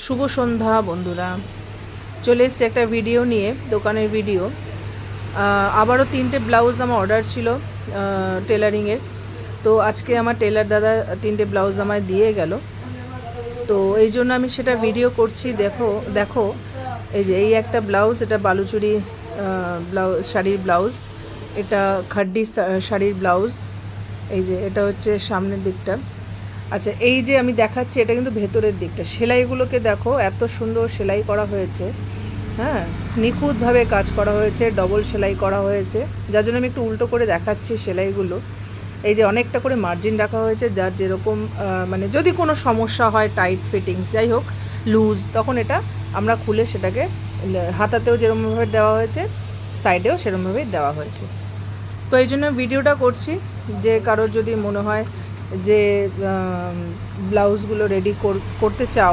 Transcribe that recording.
শুভ সন্ধ্যা বন্ধুরা, চলে এসেছি একটা ভিডিও নিয়ে, দোকানের ভিডিও। আবারও 3টে ব্লাউজ আমার অর্ডার ছিল টেলারিংয়ের। তো আজকে আমার টেলার দাদা 3টে ব্লাউজ আমায় দিয়ে গেল। তো এই জন্য আমি সেটা ভিডিও করছি। দেখো দেখো, এই যে এই একটা ব্লাউজ, এটা বালুচুরি ব্লাউজ, শাড়ির ব্লাউজ। এটা খাড্ডি শাড়ির ব্লাউজ। এই যে এটা হচ্ছে সামনের দিকটা। আচ্ছা, এই যে আমি দেখাচ্ছি এটা কিন্তু ভেতরের দিকটা। সেলাইগুলোকে দেখো, এত সুন্দর সেলাই করা হয়েছে। হ্যাঁ, নিখুঁতভাবে কাজ করা হয়েছে, ডবল সেলাই করা হয়েছে, যার জন্য আমি একটু উল্টো করে দেখাচ্ছি সেলাইগুলো। এই যে অনেকটা করে মার্জিন রাখা হয়েছে, যার যেরকম মানে যদি কোনো সমস্যা হয়, টাইট ফিটিংস যাই হোক, লুজ, তখন এটা আমরা খুলে সেটাকে হাতাতেও যেরকমভাবে দেওয়া হয়েছে, সাইডেও সেরকমভাবেই দেওয়া হয়েছে। তো এই জন্য ভিডিওটা করছি, যে কারোর যদি মনে হয় যে ব্লাউজগুলো রেডি করতে চাও,